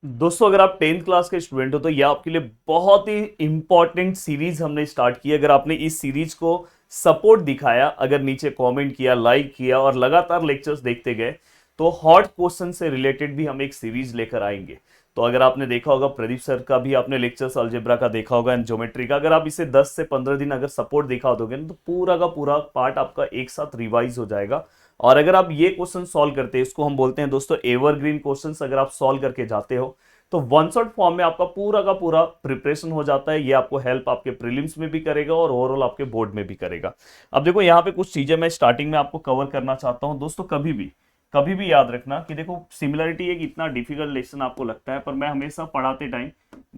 दोस्तों अगर आप 10th क्लास के स्टूडेंट हो तो ये आपके लिए बहुत ही इंपॉर्टेंट सीरीज हमने स्टार्ट की। अगर आपने इस सीरीज को सपोर्ट दिखाया, अगर नीचे कमेंट किया, लाइक किया और लगातार लेक्चर्स देखते गए, तो हॉट क्वेश्चन से रिलेटेड भी हम एक सीरीज लेकर आएंगे। तो अगर आपने देखा होगा प्रदीप सर का भी आपने लेक्चर्स अलजेब्रा का देखा होगा एंड ज्योमेट्री का, अगर आप इसे 10 से 15 दिन अगर सपोर्ट दिखा दोगे ना, तो पूरा का पूरा पार्ट आपका एक साथ रिवाइज हो जाएगा। और अगर आप ये क्वेश्चन सॉल्व करते हैं, इसको हम बोलते हैं दोस्तों एवरग्रीन क्वेश्चंस, अगर आप सॉल्व करके जाते हो तो वन शॉट फॉर्म में आपका पूरा का पूरा प्रिपरेशन हो जाता है। ये आपको हेल्प आपके प्रीलिम्स में भी करेगा और ओवरऑल आपके बोर्ड में भी करेगा। अब देखो यहाँ पे कुछ चीजें मैं स्टार्टिंग में आपको कवर करना चाहता हूँ दोस्तों। कभी भी याद रखना कि देखो सिमिलरिटी एक इतना डिफिकल्ट लेसन आपको लगता है, पर मैं हमेशा पढ़ाते टाइम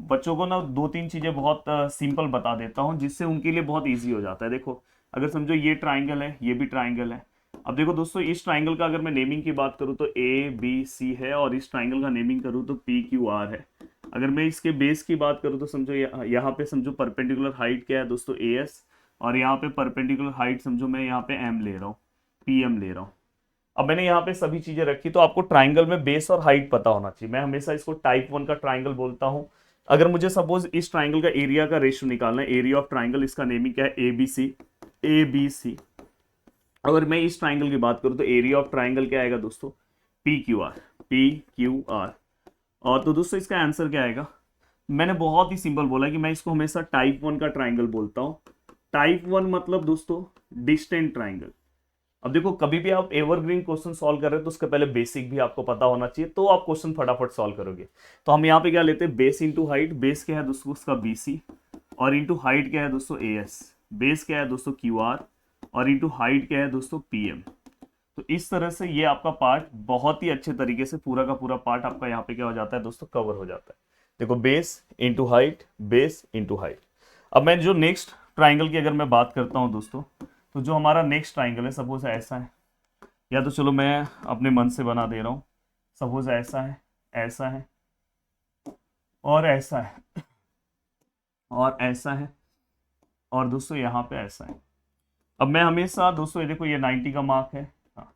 बच्चों को ना दो तीन चीजें बहुत सिंपल बता देता हूँ, जिससे उनके लिए बहुत ईजी हो जाता है। देखो अगर समझो ये ट्राइंगल है, ये भी ट्राइंगल है। अब देखो दोस्तों इस ट्राइंगल का अगर मैं नेमिंग की बात करूं तो ए बी सी है, और इस ट्राइंगल का नेमिंग करूं तो पी क्यू आर है। अगर मैं इसके बेस की बात करूं तो समझो यहाँ पे समझो परपेंडिकुलर हाइट क्या है दोस्तों, ए एस, और यहाँ पे परपेंडिकुलर हाइट समझो मैं यहाँ पे एम ले रहा हूँ, पी एम ले रहा हूँ। अब मैंने यहाँ पे सभी चीजें रखी, तो आपको ट्राइंगल में बेस और हाइट पता होना चाहिए। मैं हमेशा इसको टाइप 1 का ट्राइंगल बोलता हूँ। अगर मुझे सपोज इस ट्राइंगल का एरिया का रेशियो निकालना है, एरिया ऑफ ट्राइंगल, इसका नेमिंग क्या है, ए बी सी, ए बी सी। अगर मैं इस ट्राइंगल की बात करूं तो एरिया ऑफ ट्राइंगल क्या आएगा दोस्तों, P Q R, P Q R. और तो दोस्तों इसका आंसर क्या आएगा, मैंने बहुत ही सिंपल बोला कि मैं इसको हमेशा टाइप 1 का ट्राइंगल बोलता हूं। टाइप 1 मतलब दोस्तों डिस्टेंट ट्राइंगल। अब देखो कभी भी आप एवरग्रीन क्वेश्चन सॉल्व कर रहे हो तो उसके पहले बेसिक भी आपको पता होना चाहिए, तो आप क्वेश्चन फटाफट सॉल्व करोगे। तो हम यहाँ पे क्या लेते हैं, बेस इंटू हाइट। बेस क्या है दोस्तों उसका बी सी, और इंटू हाइट क्या है दोस्तों ए एस। बेस क्या है दोस्तों क्यू आर, और इंटू हाइट क्या है दोस्तों पी एम। तो इस तरह से ये आपका पार्ट बहुत ही अच्छे तरीके से पूरा का पूरा पार्ट आपका यहाँ पे क्या हो जाता है दोस्तों, कवर हो जाता है। देखो base into height, base into height. अब मैं जो नेक्स्ट ट्राइंगल की अगर मैं बात करता हूँ दोस्तों, तो जो हमारा नेक्स्ट ट्राइंगल है सपोज ऐसा है, या तो चलो मैं अपने मन से बना दे रहा हूँ। सपोज ऐसा है, ऐसा है, और ऐसा है, और ऐसा है, और दोस्तों यहाँ पे ऐसा है। अब मैं हमेशा दोस्तों ये देखो ये 90 का मार्क है। हाँ।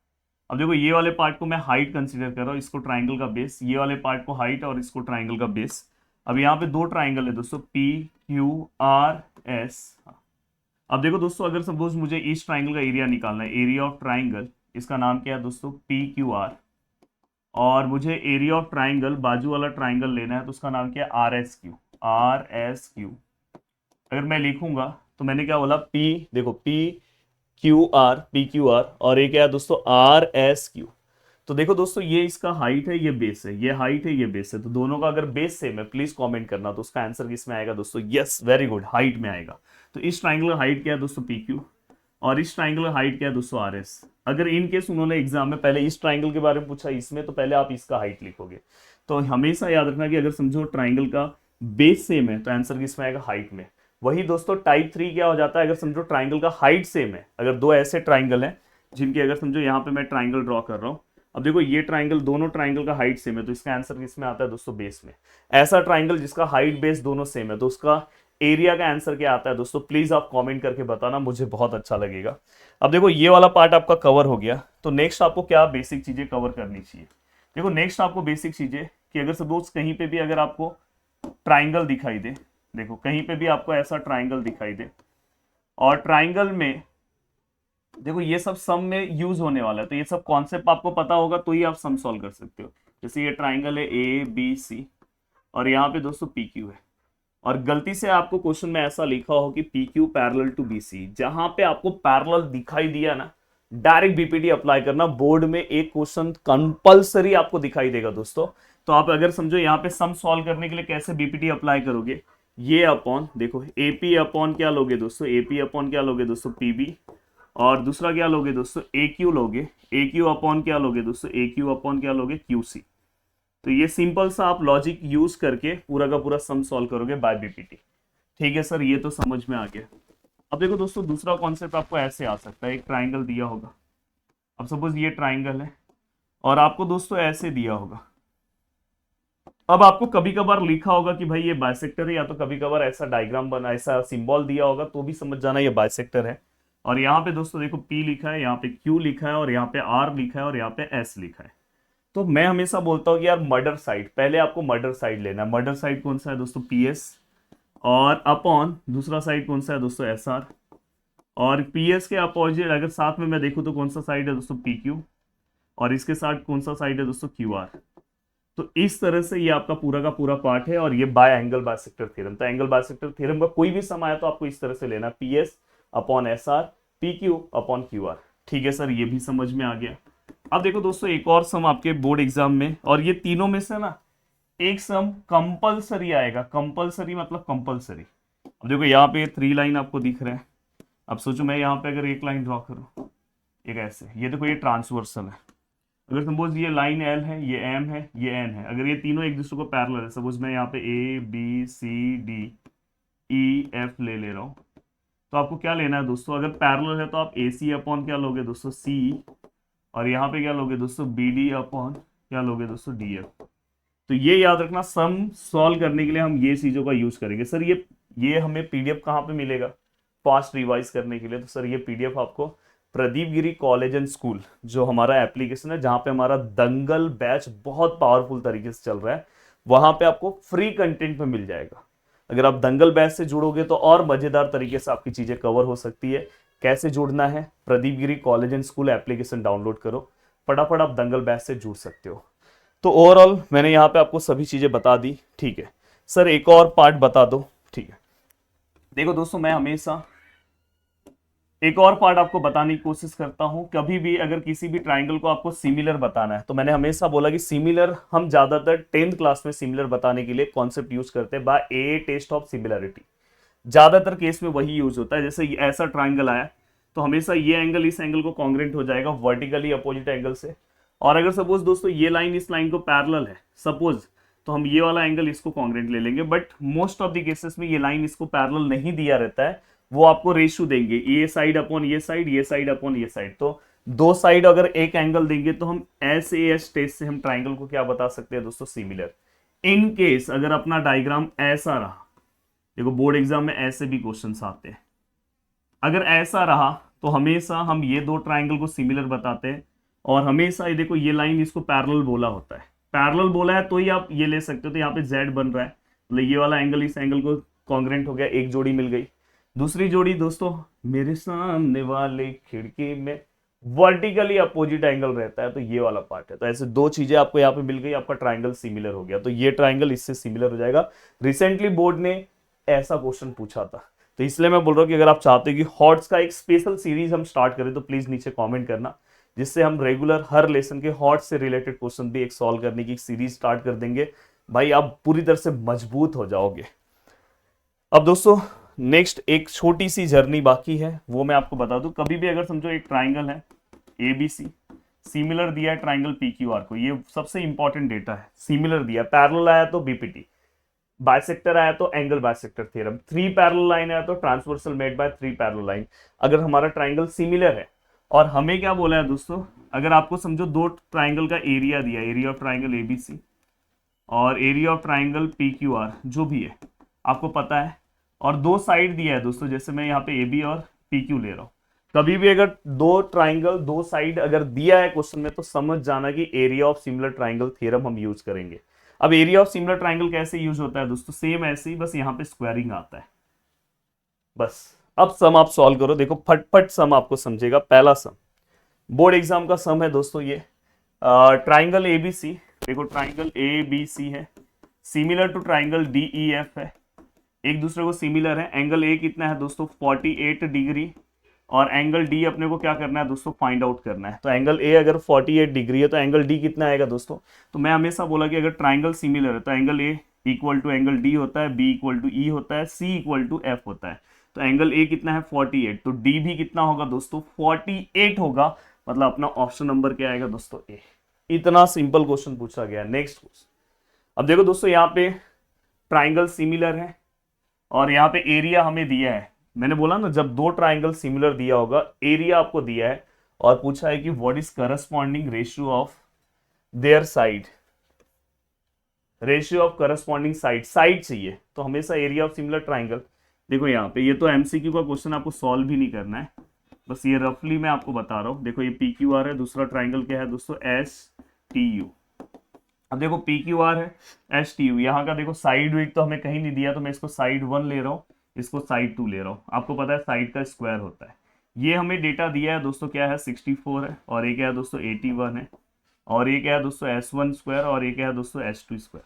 अब देखो ये वाले पार्ट को मैं हाइट कंसीडर कर रहा हूँ, इसको ट्राइंगल का बेस, ये वाले पार्ट को हाइट और इसको ट्राइंगल का बेस। अब यहाँ पे दो ट्राइंगल है दोस्तों, पी क्यू आर एस। अब देखो दोस्तों अगर सपोज मुझे इस ट्राइंगल का एरिया निकालना है, एरिया ऑफ ट्राइंगल, इसका नाम क्या है दोस्तों, पी क्यू आर। और मुझे एरिया ऑफ ट्राइंगल बाजू वाला ट्राइंगल लेना है, तो उसका नाम क्या है, R S Q, R S Q. अगर मैं लिखूंगा तो मैंने क्या बोला, पी, देखो P Q R, P Q R, और ये क्या है दोस्तों, आर एस क्यू। तो देखो दोस्तों ये इसका हाइट है, ये बेस है, ये हाइट है, ये बेस है, तो दोनों का अगर बेस सेम है प्लीज कमेंट करना। तो उसका आंसर किस में आएगा दोस्तों, यस वेरी गुड, हाइट में आएगा। तो इस ट्राइंगल का हाइट क्या है दोस्तों, पी क्यू, और इस ट्राइंगल का हाइट क्या है दोस्तों, आर एस। अगर इन केस उन्होंने एग्जाम में पहले इस ट्राइंगल के बारे में पूछा इसमें, तो पहले आप इसका हाइट लिखोगे। तो हमेशा याद रखना कि अगर समझो ट्राइंगल का बेस सेम है तो आंसर किस में आएगा, हाइट में। वही दोस्तों टाइप 3 क्या हो जाता है, अगर समझो ट्राइंगल का हाइट सेम है, अगर दो ऐसे ट्राइंगल हैं जिनकी अगर समझो यहाँ पे मैं ट्राइंगल ड्रॉ कर रहा हूँ। अब देखो ये ट्राइंगल, दोनों ट्राइंगल का हाइट सेम है, तो इसका आंसर किस में आता है दोस्तों, बेस में। ऐसा ट्राइंगल जिसका हाइट बेस दोनों सेम है, तो उसका एरिया का आंसर क्या आता है दोस्तों, प्लीज आप कमेंट करके बताना, मुझे बहुत अच्छा लगेगा। अब देखो ये वाला पार्ट आपका कवर हो गया, तो नेक्स्ट आपको क्या बेसिक चीजें कवर करनी चाहिए। देखो नेक्स्ट आपको बेसिक चीजें कि अगर सपोज कहीं पे भी अगर आपको ट्राइंगल दिखाई दे, देखो कहीं पे भी आपको ऐसा ट्राइंगल दिखाई दे, और ट्राइंगल में देखो ये सब सम में यूज होने वाला है, तो ये सब कॉन्सेप्ट आपको पता होगा तो ही आप सम सॉल्व कर सकते हो। जैसे ये ट्राइंगल है ए बी सी, और यहाँ पे दोस्तों पी क्यू है, और गलती से आपको क्वेश्चन में ऐसा लिखा हो कि P Q parallel to B C, जहां पे आपको पैरेलल दिखाई दिया ना, डायरेक्ट बीपीटी अप्लाई करना। बोर्ड में एक क्वेश्चन कंपलसरी आपको दिखाई देगा दोस्तों। तो आप अगर समझो यहाँ पे सम सॉल्व करने के लिए कैसे बीपीटी अप्लाई करोगे, ये अपॉन देखो एपी अपॉन क्या लोगे दोस्तों, एपी अपॉन क्या लोगे दोस्तों, पीबी, और दूसरा क्या लोगे दोस्तों, ए क्यू लोगे, ए क्यू अपॉन क्या लोगे दोस्तों, ए क्यू अपॉन क्या लोगे, क्यू सी। तो ये सिंपल सा आप लॉजिक यूज करके पूरा का पूरा सम सॉल्व करोगे बाय बीपीटी। ठीक है सर, ये तो समझ में आ गया। अब देखो दोस्तों दूसरा कॉन्सेप्ट आपको ऐसे आ सकता है, एक ट्राइंगल दिया होगा। अब सपोज ये ट्राइंगल है, और आपको दोस्तों ऐसे दिया होगा। अब आपको कभी कभार लिखा होगा कि भाई ये बाइसेक्टर है, या तो कभी कभार ऐसा डायग्राम बना, ऐसा सिंबल दिया होगा, तो भी समझ जाना ये बाइसेक्टर है। और यहाँ पे दोस्तों देखो P लिखा है, यहाँ पे Q लिखा है, और यहाँ पे R लिखा है, और यहाँ पे S लिखा है। तो मैं हमेशा बोलता हूँ कि यार मर्डर साइड, पहले आपको मर्डर साइड लेना है। मर्डर साइड कौन सा है दोस्तों? पीएस। और अपॉन दूसरा साइड कौन सा है दोस्तों? एसआर। और पीएस के अपोजिट अगर साथ में मैं देखूँ तो कौन सा साइड है दोस्तों? पीक्यू। और इसके साथ कौन सा साइड है दोस्तों? क्यूआर। तो इस तरह से ये आपका पूरा का पूरा पार्ट है, और ये बाय एंगल बायसेक्टर थ्योरम। तो एंगल बायसेक्टर थ्योरम का कोई भी सम आया तो आपको इस तरह से लेना, PS upon SR, PQ upon QR. ठीक है सर, ये भी समझ में आ गया। अब देखो दोस्तों, एक और सम आपके बोर्ड एग्जाम में, और ये तीनों में से ना एक सम कंपलसरी आएगा। कंपलसरी मतलब कंपलसरी। अब देखो यहाँ पे 3 लाइन आपको दिख रहे हैं। अब सोचो मैं यहाँ पे अगर एक लाइन ड्रॉ करूँ, एक ऐसे, ये देखो ये ट्रांसवर्सल है। अगर सपोज ये लाइन एल है, ये एम है, ये एन है, अगर ये तीनों एक दूसरे को पैरेलल है, सपोज मैं यहाँ पे A B C D E F ले रहा हूँ, तो आपको क्या लेना है दोस्तों? अगर पैरेलल है तो आप ए सी अपॉन क्या लोगे दोस्तों? सी। और यहाँ पे क्या लोगे दोस्तों? बी डी अपॉन क्या लोगे दोस्तों? D F. तो ये याद रखना, सम सॉल्व करने के लिए हम ये चीजों का यूज करेंगे। सर ये हमें पीडीएफ कहाँ पे मिलेगा फास्ट रिवाइज करने के लिए? तो सर ये पीडीएफ आपको Pradeep Giri college and school, जो हमारा एप्लीकेशन है जहाँ पे हमारा दंगल बैच बहुत पावरफुल तरीके से चल रहा है, वहां पे आपको फ्री कंटेंट में मिल जाएगा। अगर आप दंगल बैच से जुड़ोगे तो और मजेदार तरीके से आपकी चीजें कवर हो सकती है। कैसे जुड़ना है? Pradeep Giri college and school application download करो, फटाफट आप दंगल बैच से जुड़ सकते हो। तो ओवरऑल मैंने यहाँ पे आपको सभी चीजें बता दी। ठीक है सर, एक और पार्ट बता दो। ठीक है, देखो दोस्तों, मैं हमेशा एक और पार्ट आपको बताने की कोशिश करता हूं। कभी भी अगर किसी भी ट्राइंगल को आपको सिमिलर बताना है, तो मैंने हमेशा बोला कि सिमिलर हम ज्यादातर 10th क्लास में सिमिलर बताने के लिए कॉन्सेप्ट यूज करते हैं, by a test of similarity. ज्यादातर केस में वही यूज होता है। जैसे ऐसा ट्राइंगल आया तो हमेशा ये एंगल इस एंगल को कॉन्ग्रेंट हो जाएगा वर्टिकली अपोजिट एंगल से। और अगर सपोज दोस्तों ये लाइन इस लाइन को पैरेलल है सपोज, तो हम ये वाला एंगल इसको कॉन्ग्रेंट ले लेंगे। But most of the cases में ये लाइन इसको पैरेलल नहीं दिया रहता है, वो आपको रेशियो देंगे, ये साइड अपॉन ये साइड, ये साइड अपॉन ये साइड। तो दो साइड अगर एक एंगल देंगे तो हम एस ए एस टेस्ट से हम ट्राइंगल को क्या बता सकते हैं दोस्तों? सिमिलर। इन केस अगर अपना डायग्राम ऐसा रहा, देखो बोर्ड एग्जाम में ऐसे भी क्वेश्चंस आते हैं, अगर ऐसा रहा तो हमेशा हम ये दो ट्राइंगल को सिमिलर बताते हैं। और हमेशा ये देखो ये लाइन इसको पैरेलल बोला होता है, पैरेलल बोला है तो ही आप ये ले सकते हो। तो यहाँ पे जेड बन रहा है, मतलब ये वाला एंगल इस एंगल को कॉन्ग्रेंट हो गया, एक जोड़ी मिल गई। दूसरी जोड़ी दोस्तों, मेरे सामने वाले खिड़की में वर्टिकली अपोजिट एंगल रहता है, तो ये वाला पार्ट है। तो ऐसे दो चीजें आपको यहाँ पे मिल गई, आपका ट्राइंगल सिमिलर हो गया। तो ये ट्राइंगल इससे सिमिलर हो जाएगा। रिसेंटली बोर्ड ने ऐसा क्वेश्चन पूछा था, तो इसलिए मैं बोल रहा हूँ कि अगर आप चाहते हो कि हॉट्स का एक स्पेशल सीरीज हम स्टार्ट करें, तो प्लीज नीचे कमेंट करना, जिससे हम रेगुलर हर लेसन के हॉट्स से रिलेटेड क्वेश्चन भी एक सॉल्व करने की सीरीज स्टार्ट कर देंगे। भाई आप पूरी तरह से मजबूत हो जाओगे। अब दोस्तों नेक्स्ट एक छोटी सी जर्नी बाकी है, वो मैं आपको बता दूं। कभी भी अगर समझो एक ट्राइंगल है एबीसी, सिमिलर दिया है ट्राइंगल पीक्यूआर को, ये सबसे इंपॉर्टेंट डेटा है। सिमिलर दिया, पैरेलल आया तो बीपीटी, बाइसेक्टर आया तो angle bisector theorem, 3 parallel line आया तो transversal made by 3 parallel line. अगर हमारा ट्राइंगल सिमिलर है, और हमें क्या बोला है दोस्तों, अगर आपको समझो दो ट्राइंगल का एरिया दिया, एरिया ऑफ ट्राइंगल एबीसी और एरिया ऑफ ट्राइंगल पीक्यूआर, जो भी है आपको पता है, और दो साइड दिया है दोस्तों, जैसे मैं यहाँ पे ए बी और पी क्यू ले रहा हूँ। कभी भी अगर दो ट्राइंगल दो साइड अगर दिया है क्वेश्चन में, तो समझ जाना कि area of similar triangle theorem हम यूज करेंगे। अब एरिया ऑफ सिमिलर ट्राइंगल कैसे यूज होता है दोस्तों? सेम ऐसे ही, बस यहाँ पे स्क्वायरिंग आता है बस। अब सम आप सॉल्व करो, देखो फटफट सम आपको समझेगा। पहला सम बोर्ड एग्जाम का सम है दोस्तों, ये ट्राइंगल एबीसी, देखो ट्राइंगल ए बी सी है, similar to triangle D E F है, एक दूसरे को सिमिलर है। एंगल ए कितना है दोस्तों? 48 डिग्री, और एंगल डी अपने को क्या करना है दोस्तों? फाइंड आउट करना है। तो एंगल ए अगर 48 डिग्री है तो एंगल डी कितना आएगा दोस्तों? तो मैं हमेशा बोला कि अगर ट्राइंगल सिमिलर है तो angle A equal to angle D होता है, बी इक्वल टू ई होता है, सी इक्वल टू एफ होता है। तो एंगल ए कितना है? 48, तो डी भी कितना होगा दोस्तों? 48 होगा। मतलब अपना ऑप्शन नंबर क्या आएगा दोस्तों? ए। इतना सिंपल क्वेश्चन पूछा गया। नेक्स्ट क्वेश्चन, अब देखो दोस्तों, यहाँ पे ट्राइंगल सिमिलर है और यहाँ पे एरिया हमें दिया है। मैंने बोला ना, जब दो ट्राइंगल सिमिलर दिया होगा, एरिया आपको दिया है और पूछा है कि what is corresponding ratio of their side, ratio of corresponding side, side चाहिए। तो हमेशा एरिया ऑफ सिमिलर ट्राइंगल, देखो यहाँ पे ये तो एमसीक्यू का क्वेश्चन, आपको सॉल्व भी नहीं करना है, बस ये रफली मैं आपको बता रहा हूँ। देखो ये पी क्यू आर है, दूसरा ट्राइंगल क्या है दोस्तों? S T U. अब देखो पी क्यू आर है, एस टी यू, यहाँ का देखो साइड वेट तो हमें कहीं नहीं दिया, तो मैं इसको साइड 1 ले रहा हूँ, इसको साइड 2 ले रहा हूँ। आपको पता है साइड का स्क्वायर होता है। ये हमें डेटा दिया है दोस्तों, क्या है 64 है, और ये क्या है दोस्तों 81 है, और ये क्या है दोस्तों S1 स्क्वायर, और ये क्या है दोस्तों S2 स्क्वायर।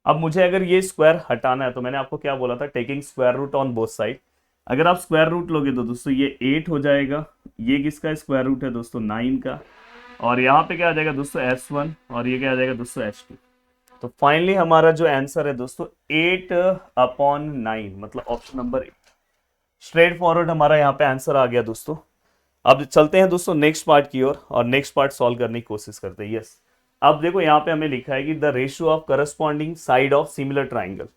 अब मुझे अगर ये स्क्वायर हटाना है तो मैंने आपको क्या बोला था, taking square root on both side. अगर आप स्क्वायर रूट लोगे तो दोस्तों ये 8 हो जाएगा, ये किसका स्क्वायर रूट है दोस्तों 9 का, और यहाँ पे क्या आ जाएगा दोस्तों S1, और ये क्या आ जाएगा दोस्तों S2। तो फाइनली हमारा जो आंसर है दोस्तों 8/9, मतलब ऑप्शन नंबर 8। स्ट्रेट फॉरवर्ड हमारा यहाँ पे आंसर आ गया दोस्तों। अब चलते हैं दोस्तों नेक्स्ट पार्ट की ओर, और नेक्स्ट पार्ट सॉल्व करने की कोशिश करते हैं। यस, अब देखो यहाँ पे हमें लिखा है कि the ratio of corresponding side of similar triangle.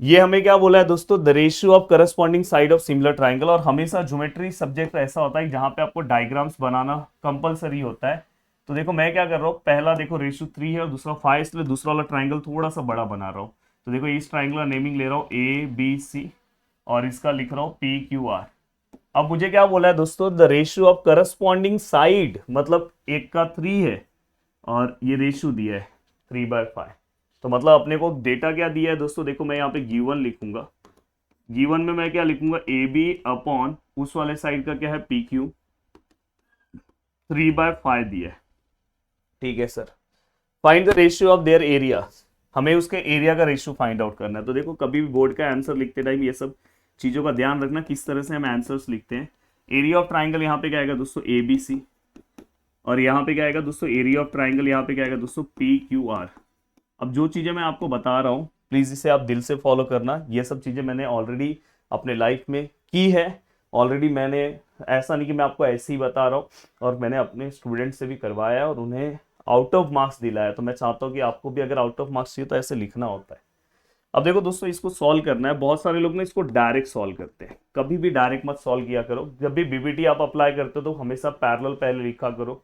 ये हमें क्या बोला है दोस्तों, the ratio of corresponding side of similar triangle. और हमेशा ज्योमेट्री सब्जेक्ट ऐसा होता है जहां पे आपको डायग्राम्स बनाना कंपलसरी होता है। तो देखो मैं क्या कर रहा हूँ, पहला देखो रेशियो 3 है और दूसरा 5, इसलिए दूसरा वाला ट्राइंगल थोड़ा सा बड़ा बना रहा हूँ। तो देखो इस ट्राइंगल का नेमिंग ले रहा हूँ ABC, और इसका लिख रहा हूँ PQR। अब मुझे क्या बोला है दोस्तों, the ratio of corresponding side, मतलब एक का 3 है और ये रेशियो दिया है 3/5। तो मतलब अपने को डेटा क्या दिया है दोस्तों, देखो मैं यहाँ पे गिवन लिखूंगा, गिवन में मैं क्या लिखूंगा AB अपॉन उस वाले साइड का क्या है PQ, 3/5 दिया है। ठीक है sir, find the ratio of their area. हमें उसके एरिया का रेशियो फाइंड आउट करना है। तो देखो कभी भी बोर्ड का आंसर लिखते टाइम ये सब चीजों का ध्यान रखना, किस तरह से हम आंसर्स लिखते हैं। एरिया ऑफ ट्राइंगल यहाँ पे क्या आएगा दोस्तों ABC, और यहाँ पे क्या आएगा दोस्तों एरिया ऑफ ट्राइंगल, यहाँ पे क्या आएगा दोस्तों PQR। अब जो चीजें मैं आपको बता रहा हूँ प्लीज इसे आप दिल से फॉलो करना। ये सब चीजें मैंने ऑलरेडी अपने लाइफ में की है, ऑलरेडी मैंने, ऐसा नहीं कि मैं आपको ऐसे ही बता रहा हूँ, और मैंने अपने स्टूडेंट से भी करवाया है और उन्हें आउट ऑफ मार्क्स दिलाया। तो मैं चाहता हूँ कि आपको भी अगर आउट ऑफ मार्क्स चाहिए तो ऐसे लिखना होता है। अब देखो दोस्तों इसको सॉल्व करना है। बहुत सारे लोग ना इसको डायरेक्ट सॉल्व करते हैं, कभी भी डायरेक्ट मत सॉल्व किया करो। जब भी बीबीटी आप अप्लाई करते हो तो हमेशा पैरेलल पहले लिखा करो।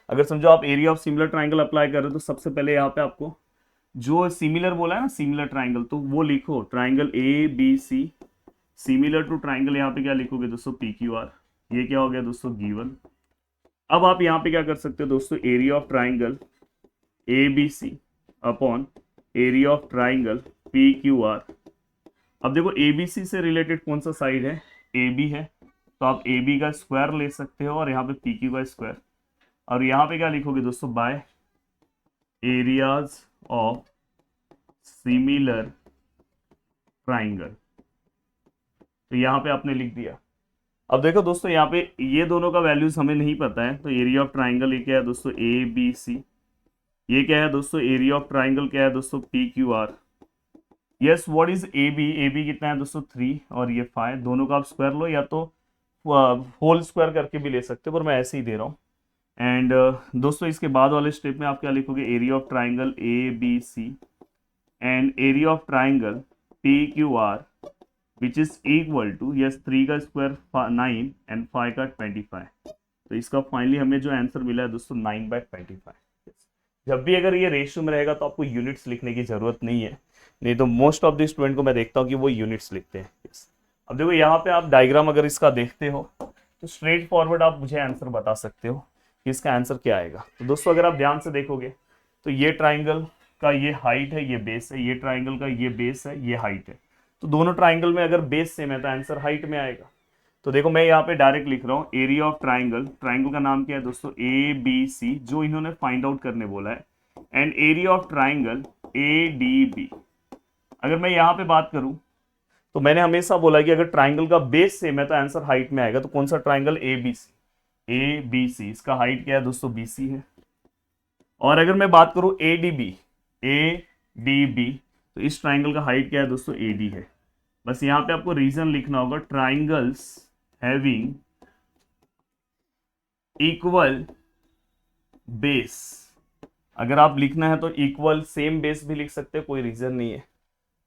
अगर समझो आप area of similar triangle apply कर रहे हो तो सबसे पहले यहाँ पे आपको जो सिमिलर बोला है ना, सिमिलर ट्राइंगल, तो वो लिखो triangle ABC similar to triangle, यहाँ पे क्या लिखोगे दोस्तों PQR। ये क्या हो गया दोस्तों गिवन। अब आप यहाँ पे क्या कर सकते हो दोस्तों, area of triangle ABC upon area of triangle PQR। अब देखो ABC से रिलेटेड कौन सा साइड है, AB है, तो आप AB का स्क्वायर ले सकते हो और यहाँ पे PQ का स्क्वायर, और यहाँ पे क्या लिखोगे दोस्तों by areas of similar triangle. तो यहाँ पे आपने लिख दिया। अब देखो दोस्तों यहाँ पे ये दोनों का वैल्यूज हमें नहीं पता है, तो एरिया ऑफ ट्राइंगल ये क्या है दोस्तों ABC, ये क्या है दोस्तों एरिया ऑफ ट्राइंगल क्या है दोस्तों PQR। Yes, what is AB कितना है दोस्तों 3 और ये 5, दोनों का आप स्क्वायर लो या तो होल स्क्वायर करके भी ले सकते हो, पर मैं ऐसे ही दे रहा हूँ। एंड दोस्तों इसके बाद वाले स्टेप में आप क्या लिखोगे, area of triangle ABC and area of triangle PQR which is equal to, yes 3 का स्क्वायर 9 एंड 5 का 25। तो इसका फाइनली हमें जो आंसर मिला है दोस्तों 9/25। जब भी अगर ये रेशियो में रहेगा तो आपको यूनिट्स लिखने की जरूरत नहीं है, नहीं तो मोस्ट ऑफ द स्टूडेंट को मैं देखता हूँ कि वो यूनिट्स लिखते हैं। अब देखो यहाँ पे आप डायग्राम अगर इसका देखते हो तो स्ट्रेट फॉरवर्ड आप मुझे आंसर बता सकते हो कि इसका आंसर क्या आएगा। तो दोस्तों अगर आप ध्यान से देखोगे तो ये ट्राइंगल का ये हाइट है, ये बेस है, ये ट्राइंगल का ये बेस है, ये हाइट है। तो दोनों ट्राइंगल में अगर बेस सेम है तो आंसर हाइट में आएगा। तो देखो मैं यहाँ पे डायरेक्ट लिख रहा हूँ एरिया ऑफ ट्राइंगल, ट्राइंगल का नाम क्या है दोस्तों ABC जो इन्होंने फाइंड आउट करने बोला है, and area of triangle ADB। अगर मैं यहाँ पे बात करूं तो मैंने हमेशा बोला कि अगर ट्राइंगल का बेस सेम है तो आंसर हाइट में आएगा। तो कौन सा ट्राइंगल ABC, इसका हाइट क्या है दोस्तों BC है। और अगर मैं बात करूं ADB तो इस ट्राइंगल का हाइट क्या है दोस्तों AD है। बस यहाँ पे आपको रीजन लिखना होगा, ट्राइंगल्स हैविंग इक्वल बेस। अगर आप लिखना है तो इक्वल सेम बेस भी लिख सकते हैं, कोई रीजन नहीं है।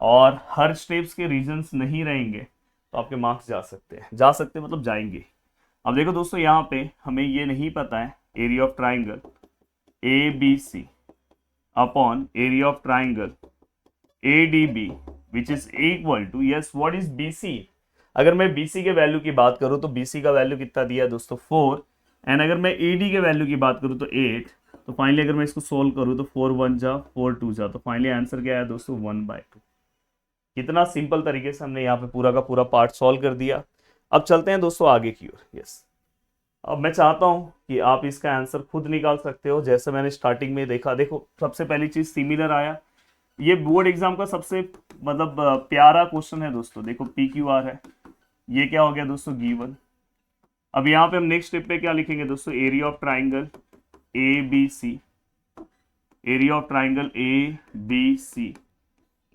और हर स्टेप्स के रीजंस नहीं रहेंगे तो आपके मार्क्स जा सकते हैं मतलब जाएंगे। अब देखो दोस्तों यहाँ पे हमें ये नहीं पता है area of triangle ABC upon area of triangle ADB which is equal to, yes what is BC। अगर मैं BC के वैल्यू की बात करूं तो BC का वैल्यू कितना दिया है दोस्तों 4, एंड अगर मैं AD के वैल्यू की बात करूं तो 8, तो फाइनली अगर मैं इसको सोल्व करूँ तो 4 1 जा 4 2 जा, तो फाइनली आंसर क्या है दोस्तों 1/2। कितना सिंपल तरीके से हमने यहाँ पे पूरा का पूरा पार्ट सॉल्व कर दिया। अब चलते हैं दोस्तों आगे की ओर। यस, अब मैं चाहता हूं कि आप इसका आंसर खुद निकाल सकते हो। जैसे मैंने स्टार्टिंग में देखा, देखो सबसे पहली चीज सिमिलर आया। ये बोर्ड एग्जाम का सबसे मतलब प्यारा क्वेश्चन है दोस्तों। देखो PQR है, ये क्या हो गया दोस्तों गिवन। अब यहाँ पे हम नेक्स्ट स्टेप पे क्या लिखेंगे दोस्तों, area of triangle ABC, area of triangle ABC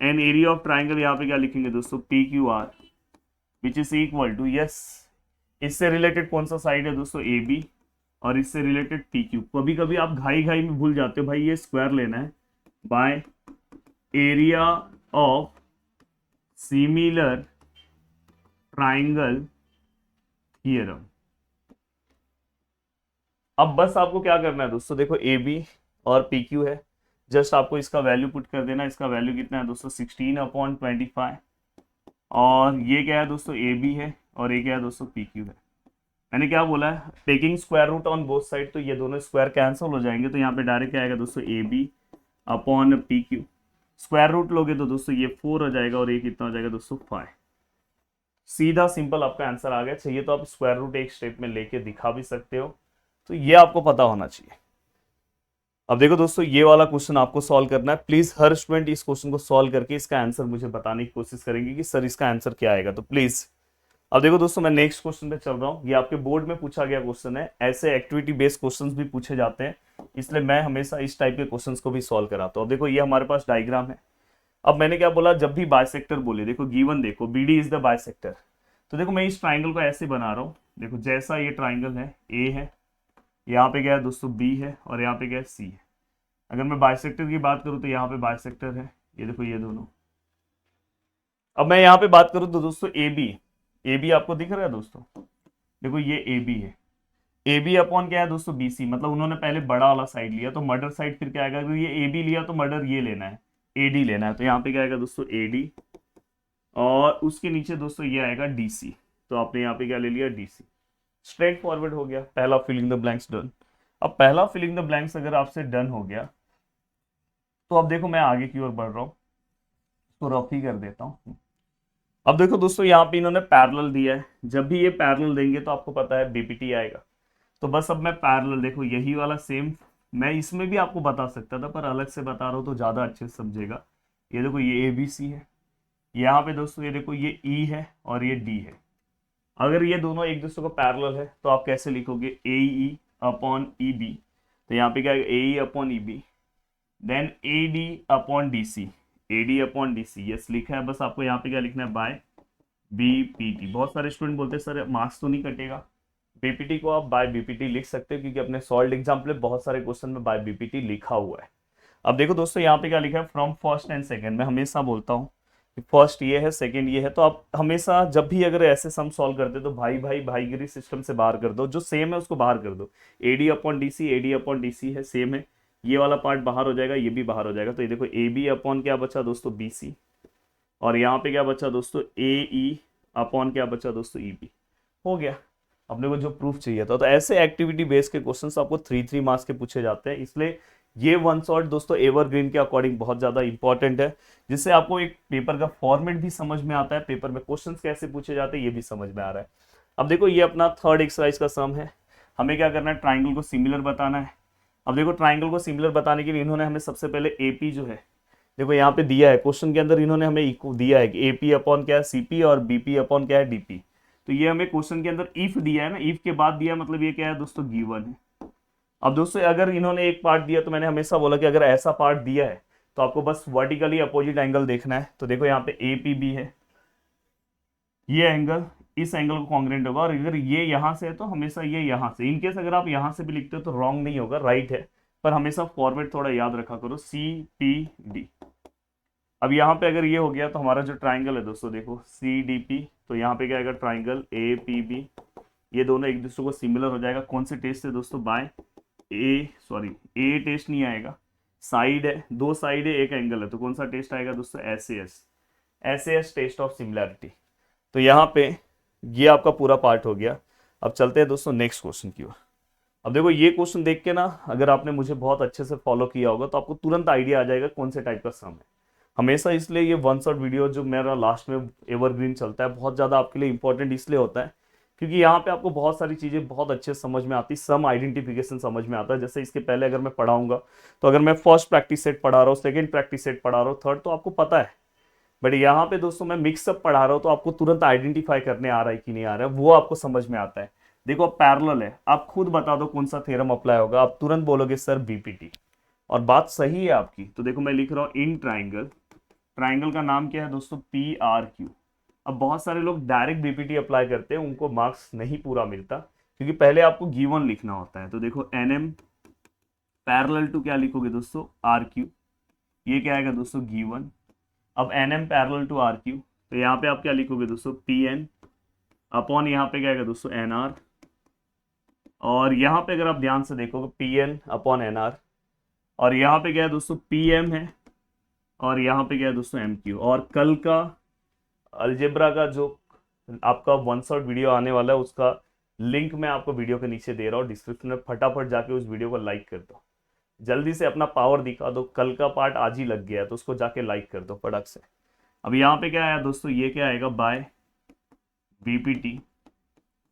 and area of triangle यहाँ पे क्या लिखेंगे दोस्तों PQR, which is equal to, yes, इससे रिलेटेड कौन सा साइड है दोस्तों AB, और इससे रिलेटेड PQ। कभी कभी आप घाई घाई में भूल जाते हो भाई, ये स्क्वायर लेना है by area of similar triangle theorem. अब बस आपको क्या करना है दोस्तों, देखो AB और PQ है, जस्ट आपको इसका वैल्यू पुट कर देना। इसका वैल्यू कितना है दोस्तों 16/25, और ये क्या है दोस्तों AB है, और ये क्या है दोस्तों PQ है। मैंने क्या बोला है, taking square root on both side, तो ये दोनों स्क्वायर कैंसिल हो जाएंगे, तो यहाँ पे डायरेक्ट क्या आएगा दोस्तों AB/PQ। स्क्वायर रूट लोगे तो दोस्तों ये 4 हो जाएगा, और ये कितना हो जाएगा दोस्तों 5। सीधा सिंपल आपका आंसर आ गया। चाहिए तो आप स्क्वायर रूट एक स्टेप में लेके दिखा भी सकते हो, तो ये आपको पता होना चाहिए। अब देखो दोस्तों, ये वाला क्वेश्चन आपको सॉल्व करना है। प्लीज हर स्टूडेंट इस क्वेश्चन को सॉल्व करके इसका आंसर मुझे बताने की कोशिश करेंगे कि सर इसका आंसर क्या आएगा, तो प्लीज। अब देखो दोस्तों, मैं नेक्स्ट क्वेश्चन पे चल रहा हूँ। ये आपके बोर्ड में पूछा गया क्वेश्चन है। ऐसे एक्टिविटी बेस्ड क्वेश्चंस भी पूछे जाते हैं, इसलिए मैं हमेशा इस टाइप के क्वेश्चंस को भी सॉल्व कराता हूँ। अब देखो, ये हमारे पास डायग्राम है। अब मैंने क्या बोला, जब भी बाइसेक्टर बोले, देखो गिवन, देखो BD इज द बाइसेक्टर, तो देखो मैं इस ट्राइंगल को ऐसे बना रहा हूँ। देखो जैसा ये ट्राइंगल है, A है, यहाँ पे क्या है दोस्तों B है, और यहाँ पे क्या है C है। अगर मैं बाइसेक्टर की बात करूँ तो यहाँ पे बाइसेक्टर है, ये देखो ये दोनों। अब मैं यहाँ पे बात करूँ तो दोस्तों AB आपको दिख रहा है दोस्तों, देखो ये AB है। AB अपॉन क्या है दोस्तों BC, मतलब उन्होंने पहले बड़ा वाला साइड लिया, तो मर्डर साइड फिर क्या आएगा, अगर ये AB लिया तो मर्डर ये लेना है, AD लेना है, तो यहाँ पे क्या आएगा दोस्तों AD, और उसके नीचे दोस्तों ये आएगा DC। तो आपने यहाँ पे क्या ले लिया DC। स्ट्रेट फॉरवर्ड हो गया, पहला फिलिंग द ब्लैंक्स डन। अब पहला फिलिंग द ब्लैंक्स अगर आपसे डन हो गया, तो अब देखो मैं आगे की ओर बढ़ रहा हूँ, तो रफ ही कर देता हूँ। अब देखो दोस्तों, यहाँ पे इन्होंने पैरेलल दिया है। जब भी ये पैरेलल देंगे तो आपको पता है BPT आएगा। तो बस अब मैं पैरेलल, देखो यही वाला सेम, मैं इसमें भी आपको बता सकता था, पर अलग से बता रहा हूँ तो ज्यादा अच्छे से समझेगा। ये देखो ये ABC है, यहाँ पे दोस्तों ये देखो ये E है, और ये D है। अगर ये दोनों एक दूसरे को पैरेलल है तो आप कैसे लिखोगे, AE/EB, तो यहाँ पे क्या है AE/EB, then AD/DC, AD/DC, yes लिखा है। बस आपको यहाँ पे क्या लिखना है, बाय BPT। बहुत सारे स्टूडेंट बोलते हैं सर मार्क्स तो नहीं कटेगा। BPT को आप बाय BPT लिख सकते हो, क्योंकि अपने सॉल्व एग्जाम्पल में बहुत सारे क्वेश्चन में बाय BPT लिखा हुआ है। अब देखो दोस्तों, यहाँ पे क्या लिखा है, फ्रॉम फर्स्ट एंड सेकंड। मैं हमेशा बोलता हूँ कि फर्स्ट ये है, सेकंड ये है, तो आप हमेशा जब भी अगर ऐसे सम सॉल्व करते तो भाईगिरी सिस्टम से बाहर कर दो, जो सेम है उसको बाहर कर दो। AD/DC है, सेम है, ये वाला पार्ट बाहर हो जाएगा, ये भी बाहर हो जाएगा। तो ये देखो AB अपॉन क्या बचा दोस्तों BC, और यहाँ पे क्या बचा दोस्तों AE अपॉन क्या बचा दोस्तों EB। हो गया अपने को जो प्रूफ चाहिए था। तो ऐसे एक्टिविटी बेस्ड के क्वेश्चंस आपको 3 मार्क्स के पूछे जाते हैं, इसलिए ये वन शॉट दोस्तों एवरग्रीन के अकॉर्डिंग बहुत ज्यादा इंपॉर्टेंट है, जिससे आपको एक पेपर का फॉर्मेट भी समझ में आता है, पेपर में क्वेश्चंस कैसे पूछे जाते हैं ये भी समझ में आ रहा है। अब देखो, ये अपना थर्ड एक्सरसाइज का सम है। हमें क्या करना है, ट्राइंगल को सिमिलर बताना है। अब देखो, ट्राइंगल को सिमिलर बताने के लिए इन्होंने हमें सबसे पहले AP जो है, देखो यहाँ पे दिया है क्वेश्चन के अंदर, इन्होंने हमें दिया है कि AP अपॉन क्या है CP, और BP अपॉन क्या है DP। तो ये हमें क्वेश्चन के अंदर इफ दिया है ना, इफ के बाद दिया, मतलब ये क्या है दोस्तों गिवन है। अब दोस्तों, अगर इन्होंने एक पार्ट दिया, तो मैंने हमेशा बोला कि अगर ऐसा पार्ट दिया है तो आपको बस वर्टिकली अपोजिट एंगल देखना है। तो देखो यहाँ पे APB है, ये एंगल इस एंगल को कॉन्ग्रेंट होगा, और अगर ये यहाँ से है तो हमेशा ये यहाँ से। इनकेस अगर आप यहाँ से भी लिखते हो तो रॉन्ग नहीं होगा, राइट है, पर हमेशा फॉर्मेट थोड़ा याद रखा करो, CPD। अब यहाँ पे अगर ये हो गया तो हमारा जो ट्राइंगल है दोस्तों, देखो CDP, तो यहाँ पे क्या आएगा ट्राइंगल APB। ये दोनों एक दूसरे को सिमिलर हो जाएगा, कौन से टेस्ट से दोस्तों, बाय ए टेस्ट नहीं आएगा, साइड है, दो साइड है, एक एंगल है, तो कौन सा टेस्ट आएगा दोस्तों, SAS टेस्ट ऑफ सिमिलैरिटी। तो यहाँ पे ये आपका पूरा पार्ट हो गया। अब चलते हैं दोस्तों नेक्स्ट क्वेश्चन की ओर। अब देखो ये क्वेश्चन देख के ना, अगर आपने मुझे बहुत अच्छे से फॉलो किया होगा तो आपको तुरंत आइडिया आ जाएगा कौन से टाइप का सम है। हमेशा इसलिए ये वन शॉट वीडियो जो मेरा लास्ट में एवरग्रीन चलता है बहुत ज़्यादा आपके लिए इंपॉर्टेंट इसलिए होता है क्योंकि यहाँ पे आपको बहुत सारी चीज़ें बहुत अच्छे से समझ में आती, सम आइडेंटिफिकेशन समझ में आता है। जैसे इसके पहले अगर मैं पढ़ाऊंगा तो अगर मैं फर्स्ट प्रैक्टिस सेट पढ़ा रहा हूँ, सेकंड प्रैक्टिस सेट पढ़ा रहा हूँ, थर्ड, तो आपको पता है। बट यहाँ पे दोस्तों मैं मिक्सअप पढ़ा रहा हूँ तो आपको तुरंत आइडेंटिफाई करने आ रहा है कि नहीं आ रहा है, वो आपको समझ में आता है। देखो पैरेलल है, आप खुद बता दो कौन सा थ्योरम अप्लाई होगा, आप तुरंत बोलोगे सर बीपीटी, और बात सही है आपकी। तो देखो मैं लिख रहा हूँ इन ट्राइंगल, ट्राइंगल का नाम क्या है दोस्तों, पी आर क्यू। अब बहुत सारे लोग डायरेक्ट बीपीटी अप्लाई करते हैं, उनको मार्क्स नहीं पूरा मिलता क्योंकि पहले आपको गिवन लिखना होता है। तो देखो एन एम पैरेलल टू क्या लिखोगे दोस्तों, आर क्यू, ये क्या आएगा दोस्तों गिवन। अब N M parallel to R Q, तो यहाँ पे आप क्या लिखोगे दोस्तों, पी एन अपॉन यहाँ पे क्या आएगा दोस्तों एन आर, और यहाँ पे अगर आप ध्यान से देखोगे P N upon N R, और यहाँ पे क्या है दोस्तों पी एम है, और यहाँ पे क्या है दोस्तों एम क्यू। और कल का अलजेब्रा का जो आपका वन शॉट वीडियो आने वाला है उसका लिंक मैं आपको वीडियो के नीचे दे रहा हूँ डिस्क्रिप्शन में, फटाफट जाके उस वीडियो को लाइक कर दो, जल्दी से अपना पावर दिखा दो। कल का पार्ट आज ही लग गया है तो उसको जाके लाइक कर दो फटक से। अब यहाँ पे क्या आया दोस्तों, ये क्या आएगा बाय बीपीटी।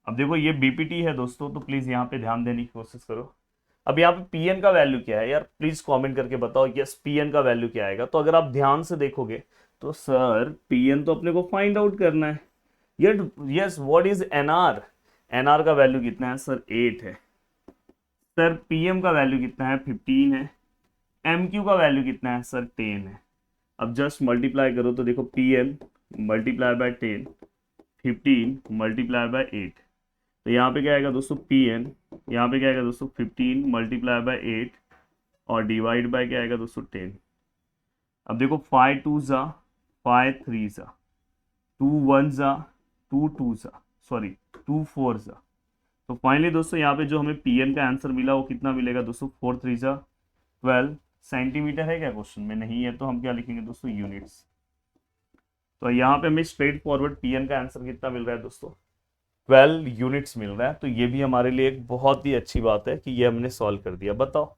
अब देखो ये बीपीटी है दोस्तों, तो प्लीज यहाँ पे ध्यान देने की कोशिश करो। अब यहाँ पे पीएन का वैल्यू क्या है यार, प्लीज कमेंट करके बताओ यस पीएन का वैल्यू क्या आएगा। तो अगर आप ध्यान से देखोगे तो सर पीएन तो अपने को फाइंड आउट करना है। Yes what is NR, NR का वैल्यू कितना है सर 8 है। सर पीएम का वैल्यू कितना है 15 है। एमक्यू का वैल्यू कितना है सर 10 है। अब जस्ट मल्टीप्लाई करो तो देखो PM multiply by 10, 15 multiply by 8, तो यहाँ पे क्या आएगा दोस्तों पी एन, यहाँ पे क्या आएगा दोस्तों 15 मल्टीप्लाई बाय 8 और डिवाइड बाय क्या आएगा दोस्तों 10। अब देखो 5 2 जा 5 3 जा 2 1 जा 2 2 जा सॉरी 2 4 जा। तो फाइनली दोस्तों यहाँ पे जो हमें पी एन का आंसर मिला वो कितना मिलेगा दोस्तों 4 3 जा 12 सेंटीमीटर है क्या क्वेश्चन में, नहीं है तो हम क्या लिखेंगे दोस्तों यूनिट्स। तो यहाँ पे हमें स्ट्रेट फॉरवर्ड पी एन का आंसर कितना मिल रहा है दोस्तों 12 यूनिट्स मिल रहा है। तो ये भी हमारे लिए एक बहुत ही अच्छी बात है कि ये हमने सॉल्व कर दिया। बताओ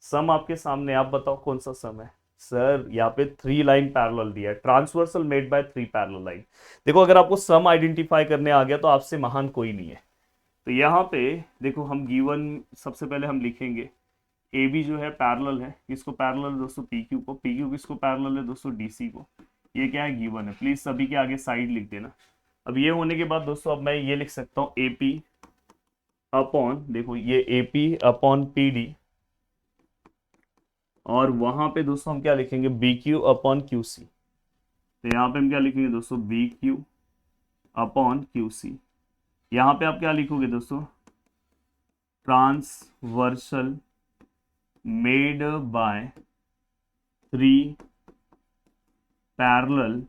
सम आपके सामने, आप बताओ कौन सा सम है। सर यहाँ पे 3 लाइन पैरेलल दिया है, transversal made by 3 parallel line. देखो अगर आपको सम आइडेंटिफाई करने आ गया तो आपसे महान कोई नहीं है। तो यहाँ पे देखो हम गिवन सबसे पहले हम लिखेंगे ए बी जो है पैरेलल है, किसको पैरेलल है दोस्तों पी क्यू को, पी क्यू किसको पैरेलल है दोस्तों डी सी को। ये क्या है गिवन है, प्लीज सभी के आगे साइड लिख देना। अब ये होने के बाद दोस्तों अब मैं ये लिख सकता हूँ ए पी अपॉन, देखो ये A P upon P D, और वहां पे दोस्तों हम क्या लिखेंगे B Q upon Q C. तो यहाँ पे हम क्या लिखेंगे दोस्तों B Q upon Q C. यहाँ पे आप क्या लिखोगे दोस्तों transversal made by 3 parallel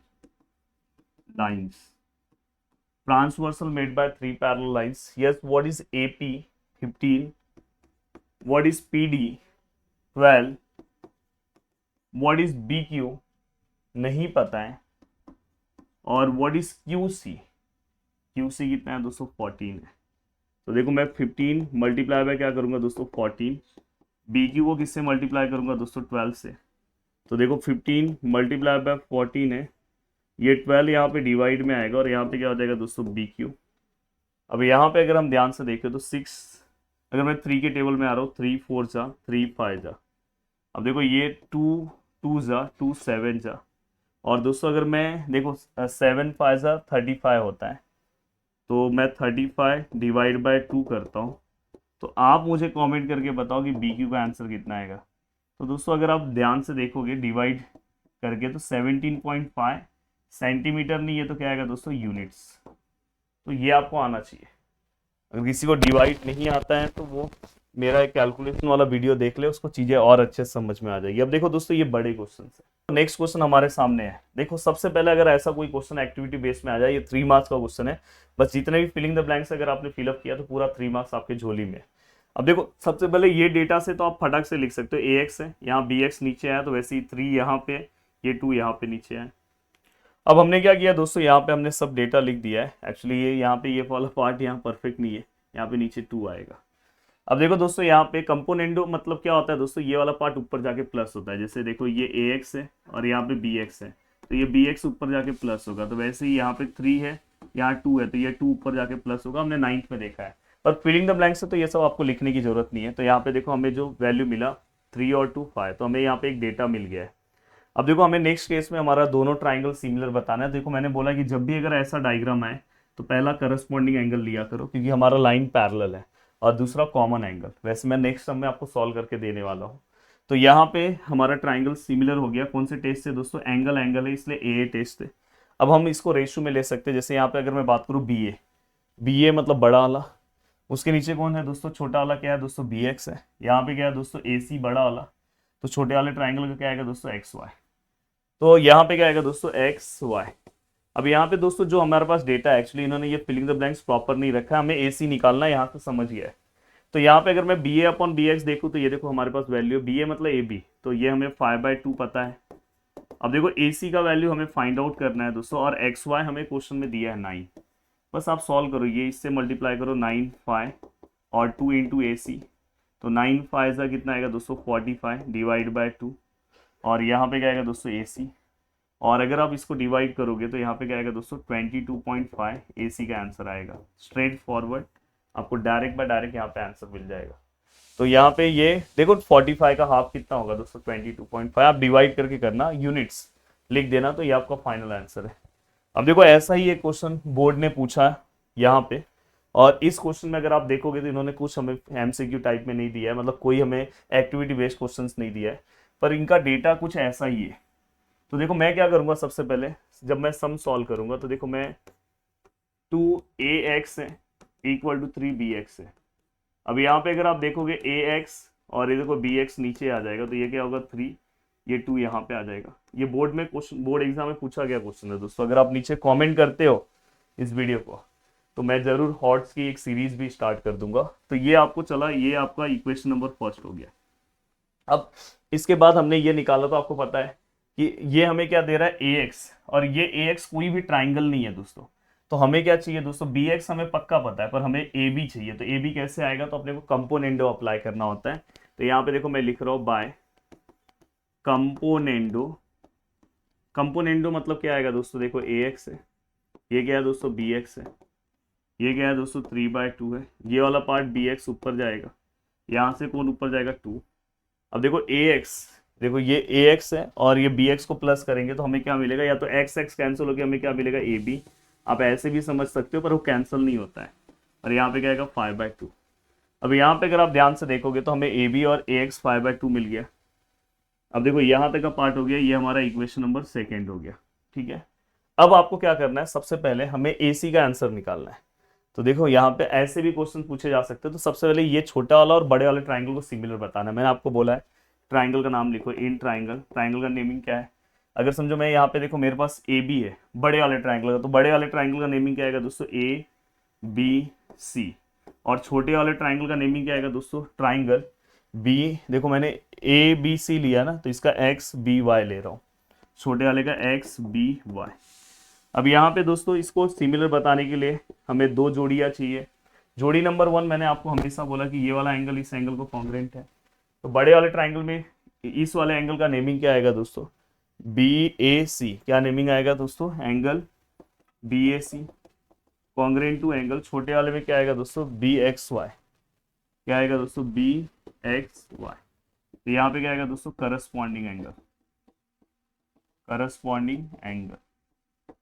lines, transversal made by 3 parallel lines. Yes what is AP 15, what is PD 12, what is BQ नहीं पता है, और व्हाट इज QC, QC कितना है दोस्तों 14 है। तो देखो मैं 15 मल्टीप्लाई बाय क्या करूंगा दोस्तों 14, BQ को किससे मल्टीप्लाई करूंगा दोस्तों 12 से। तो देखो 15 मल्टीप्लाई बाय 14 है, ये 12 यहाँ पे डिवाइड में आएगा और यहाँ पे क्या हो जाएगा दोस्तों BQ। अब यहाँ पे अगर हम ध्यान से देखें तो 6, अगर मैं 3 के टेबल में आ रहा हूँ 3 4 जा 3 5 जा। अब देखो ये 2 2 जा 2 7 जा, और दोस्तों अगर मैं देखो 7 5 जा 35 होता है, तो मैं 35 डिवाइड बाय 2 करता हूँ। तो आप मुझे कमेंट करके बताओ कि BQ का आंसर कितना आएगा। तो दोस्तों अगर आप ध्यान से देखोगे डिवाइड करके तो 17.5 सेंटीमीटर नहीं, ये तो क्या आएगा दोस्तों यूनिट्स। तो ये आपको आना चाहिए। अगर किसी को डिवाइड नहीं आता है तो वो मेरा एक कैलकुलेशन वाला वीडियो देख ले, उसको चीजें और अच्छे से समझ में आ जाएगी। अब देखो दोस्तों ये बड़े क्वेश्चन है। नेक्स्ट क्वेश्चन हमारे सामने है। देखो सबसे पहले अगर ऐसा कोई क्वेश्चन एक्टिविटी बेस में आ जाए, ये 3 मार्क्स का क्वेश्चन है, बस जितने भी फिलिंग द ब्लैंक्स अगर आपने फिलअप किया तो पूरा 3 मार्क्स आपके झोली में। अब देखो सबसे पहले ये डेटा से तो आप फटाक से लिख सकते हो AX है, यहाँ BX नीचे आया तो वैसे ही 3 यहाँ पे, ये 2 यहाँ पे नीचे आया। अब हमने क्या किया दोस्तों, यहाँ पे हमने सब डेटा लिख दिया है। एक्चुअली ये यहाँ पे ये वाला पार्ट यहाँ परफेक्ट नहीं है, यहाँ पे नीचे 2 आएगा। अब देखो दोस्तों यहाँ पे कंपोनेंडो मतलब क्या होता है दोस्तों, ये वाला पार्ट ऊपर जाके प्लस होता है। जैसे देखो ये ए एक्स है और यहाँ पे बी एक्स है, तो ये बी एक्स ऊपर जाके प्लस होगा। तो वैसे ही यहाँ पे 3 है, यहाँ 2 है, तो ये 2 ऊपर जाके प्लस होगा। हमने 9th में देखा है। पर फिलिंग द ब्लैंक्स है तो ये सब आपको लिखने की जरूरत नहीं है। तो यहाँ पे देखो हमें जो वैल्यू मिला 3 और 2 5, तो हमें यहाँ पे एक डेटा मिल गया है। अब देखो हमें नेक्स्ट केस में हमारा दोनों ट्राइंगल सिमिलर बताना है। देखो मैंने बोला कि जब भी अगर ऐसा डायग्राम आए तो पहला करस्पॉन्डिंग एंगल लिया करो, क्योंकि हमारा लाइन पैरेलल है, और दूसरा कॉमन एंगल। वैसे मैं नेक्स्ट सम में आपको सॉल्व करके देने वाला हूँ। तो यहाँ पे हमारा ट्राइंगल सिमिलर हो गया। कौन से टेस्ट से दोस्तों? एंगल एंगल है इसलिए ए टेस्ट है। अब हम इसको रेशियो में ले सकते हैं। जैसे यहाँ पे अगर मैं बात करूँ बी ए मतलब बड़ा वाला, उसके नीचे कौन है दोस्तों? छोटा वाला। क्या है दोस्तों? बी एक्स है। यहाँ पे क्या है दोस्तों? ए सी बड़ा वाला, तो छोटे वाले ट्राइंगल का क्या आएगा दोस्तों? X Y. तो यहाँ पे क्या आएगा दोस्तों? X Y. अब यहाँ पे दोस्तों जो हमारे पास डेटा है, एक्चुअली इन्होंने ये फिलिंग द ब्लैंक्स प्रॉपर नहीं रखा, हमें ए सी निकालना है। यहाँ से समझ गया है। तो यहाँ पे अगर मैं बी ए अपॉन बी एक्स देखूँ तो ये देखो हमारे पास वैल्यू बी ए मतलब ए बी, तो ये हमें 5/2 पता है। अब देखो ए सी का वैल्यू हमें फाइंड आउट करना है दोस्तों, और एक्स वाई हमें क्वेश्चन में दिया है 9। बस आप सॉल्व करो, ये इससे मल्टीप्लाई करो 9 5 और 2 इंटू ए सी, तो 9 5 का कितना आएगा दोस्तों? 45 डिवाइड बाय 2, और यहाँ पे क्या आएगा दोस्तों? ए सी। और अगर आप इसको डिवाइड करोगे तो यहाँ पे क्या आएगा दोस्तों? 22.5 AC का आंसर आएगा। स्ट्रेट फॉरवर्ड आपको डायरेक्ट बाय डायरेक्ट यहाँ पे आंसर मिल जाएगा। तो यहाँ पे ये देखो 45 का हाफ कितना होगा दोस्तों? 22.5। आप डिवाइड करके करना, यूनिट्स लिख देना, तो ये आपका फाइनल आंसर है। अब देखो ऐसा ही एक क्वेश्चन बोर्ड ने पूछा है यहाँ पे, और इस क्वेश्चन में अगर आप देखोगे तो इन्होंने कुछ हमें एमसीक्यू टाइप में नहीं दिया है, मतलब कोई हमें एक्टिविटी बेस्ड क्वेश्चंस नहीं दिया है, पर इनका डेटा कुछ ऐसा ही है। तो देखो मैं क्या करूंगा, सबसे पहले जब मैं सम सॉल्व करूंगा तो देखो मैं 2ax है इक्वल टू 3bx है। अब यहाँ पे अगर आप देखोगे ax और ये देखो bx नीचे आ जाएगा, तो ये क्या होगा? 3, ये 2 यहाँ पे आ जाएगा। ये बोर्ड में क्वेश्चन, बोर्ड एग्जाम में पूछा गया क्वेश्चन है दोस्तों। अगर आप नीचे कमेंट करते हो इस वीडियो को तो मैं जरूर हॉट्स की एक सीरीज भी स्टार्ट कर दूंगा। तो ये आपको चला, ये आपका इक्वेशन नंबर फर्स्ट हो गया। अब इसके बाद हमने ये निकाला, तो आपको पता है कि ये हमें क्या दे रहा है? ax, और ये ax कोई भी ट्राइंगल नहीं है दोस्तों। तो हमें क्या चाहिए दोस्तों? bx हमें पक्का पता है, पर हमें ab चाहिए। तो ab कैसे आएगा? तो अपने को कंपोनेंडो अप्लाई करना होता है। तो यहाँ पे देखो मैं लिख रहा हूँ बाय कंपोनेंडो। कंपोनेंडो मतलब क्या आएगा दोस्तों? देखो ax है, ये क्या है दोस्तों? bx है, ये क्या है दोस्तों? 3/2 है। ये वाला पार्ट bx ऊपर जाएगा, यहाँ से कौन ऊपर जाएगा? 2। अब देखो ax, देखो ये ax है और ये bx को प्लस करेंगे तो हमें क्या मिलेगा? या तो x x कैंसिल होकर हमें क्या मिलेगा? ab। आप ऐसे भी समझ सकते हो, पर वो कैंसिल नहीं होता है। और यहाँ पे क्या आएगा? 5/2। अब यहाँ पे अगर आप ध्यान से देखोगे तो हमें ab और ax 5/2 मिल गया। अब देखो यहाँ तक का पार्ट हो गया, ये हमारा इक्वेशन नंबर सेकेंड हो गया। ठीक है, अब आपको क्या करना है? सबसे पहले हमें ac का आंसर निकालना है। तो देखो यहाँ पे ऐसे भी क्वेश्चन पूछे जा सकते हैं। तो सबसे पहले ये छोटा वाला और बड़े वाले ट्राइंगल को सिमिलर बताना है। मैंने आपको बोला है ट्राइंगल का नाम लिखो, इन ट्राइंगल। ट्राइंगल का नेमिंग क्या है? अगर समझो मैं यहाँ पे देखो मेरे पास ए बी है बड़े वाले ट्राइंगल का, तो बड़े वाले ट्राइंगल का नेमिंग क्या आएगा दोस्तों? A B C. और छोटे वाले ट्राइंगल का नेमिंग क्या आएगा दोस्तों? Triangle B. देखो मैंने ए बी सी लिया ना, तो इसका एक्स बी वाई ले रहा हूँ, छोटे वाले का एक्स बी वाई। अब यहाँ पे दोस्तों इसको सिमिलर बताने के लिए हमें दो जोड़ियाँ चाहिए। जोड़ी नंबर 1 मैंने आपको हमेशा बोला कि ये वाला एंगल इस एंगल को कॉन्ग्रेंट है। तो बड़े वाले ट्राइंगल में इस वाले एंगल का नेमिंग क्या आएगा दोस्तों? B A C. क्या नेमिंग आएगा दोस्तों? Angle B A C congruent to angle. छोटे वाले में क्या आएगा दोस्तों? B X Y. क्या आएगा दोस्तों? B X Y. तो यहाँ पे क्या आएगा दोस्तों? Corresponding angle, corresponding angle.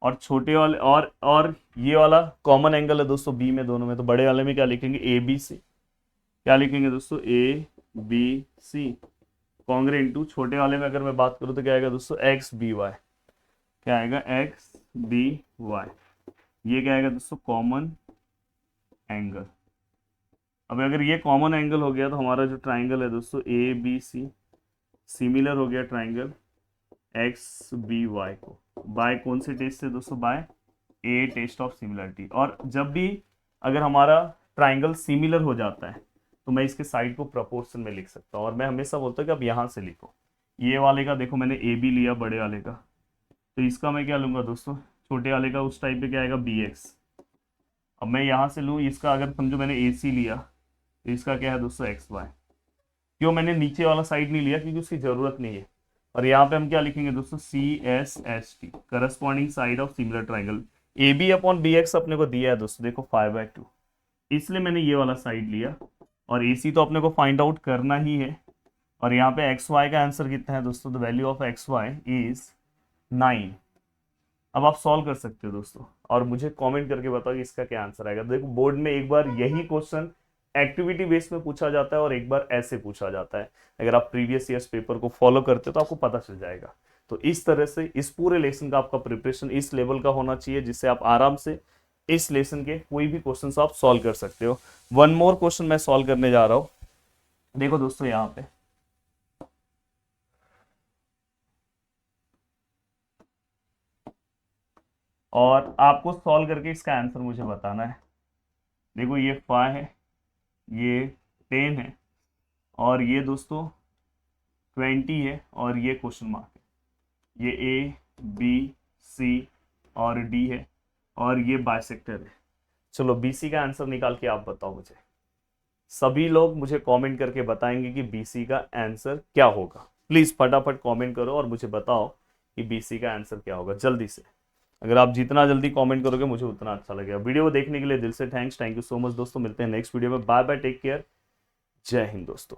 और छोटे वाले और ये वाला कॉमन एंगल है दोस्तों बी में, दोनों में। तो बड़े वाले में क्या लिखेंगे? A B C. क्या लिखेंगे दोस्तों? A B C congruent to, छोटे वाले में अगर मैं बात करूं तो क्या आएगा दोस्तों? X B Y. क्या आएगा? X B Y. ये क्या आएगा दोस्तों? Common angle. अब अगर ये कॉमन एंगल हो गया तो हमारा जो ट्राइंगल है दोस्तों ए बी सी सिमिलर हो गया ट्राइंगल एक्स बी वाई को। बाय कौन से टेस्ट से दोस्तों? By a test of similarity. और जब भी अगर हमारा ट्राइंगल सिमिलर हो जाता है तो मैं इसके साइड को प्रोपोर्शन में लिख सकता हूँ। और मैं हमेशा बोलता हूँ कि आप यहाँ से लिखो। ये वाले का देखो मैंने ए बी लिया बड़े वाले का, तो इसका मैं क्या लूँगा दोस्तों? छोटे वाले का उस टाइप पे क्या आएगा? B X. अब मैं यहाँ से लूँ इसका, अगर समझो मैंने ए सी लिया तो इसका क्या है दोस्तों एक्स वाई। क्यों मैंने नीचे वाला साइड नहीं लिया, क्योंकि उसकी जरूरत नहीं है। और यहाँ पे हम क्या लिखेंगे दोस्तों, C S S T, corresponding side of similar triangle. A B upon B X अपने को दिया है दोस्तों, देखो 5/2, इसलिए मैंने ये वाला साइड लिया। और ए सी तो अपने को फाइंड आउट करना ही है। और यहाँ पे एक्स वाई का आंसर कितना है दोस्तों, the value of X Y is 9। अब आप सॉल्व कर सकते हो दोस्तों, और मुझे कमेंट करके बताओ कि इसका क्या आंसर आएगा। देखो बोर्ड में एक बार यही क्वेश्चन एक्टिविटी बेस में पूछा जाता है और एक बार ऐसे पूछा जाता है। अगर आप प्रीवियस ईयर्स पेपर को फॉलो करते हो तो आपको पता चल जाएगा। तो इस तरह से इस पूरे लेसन का आपका प्रिपरेशन इस लेवल का होना चाहिए, जिससे आप आराम से इस लेसन के कोई भी क्वेश्चन आप सॉल्व कर सकते हो। वन मोर क्वेश्चन मैं सॉल्व करने जा रहा हूं। देखो दोस्तों यहाँ पे और आपको सॉल्व करके इसका आंसर मुझे बताना है। देखो ये 5 है, ये 10 है, और ये दोस्तों 20 है, और ये क्वेश्चन मार्क है। ये ए बी सी और डी है, और ये बाइसेक्टर है। चलो बीसी का आंसर निकाल के आप बताओ मुझे। सभी लोग मुझे कमेंट करके बताएंगे कि बीसी का आंसर क्या होगा। प्लीज फटाफट कमेंट करो और मुझे बताओ कि बीसी का आंसर क्या होगा जल्दी से। अगर आप जितना जल्दी कमेंट करोगे मुझे उतना अच्छा लगेगा। वीडियो को देखने के लिए दिल से थैंक यू सो मच दोस्तों। मिलते हैं नेक्स्ट वीडियो में। बाय बाय, टेक केयर, जय हिंद दोस्तों।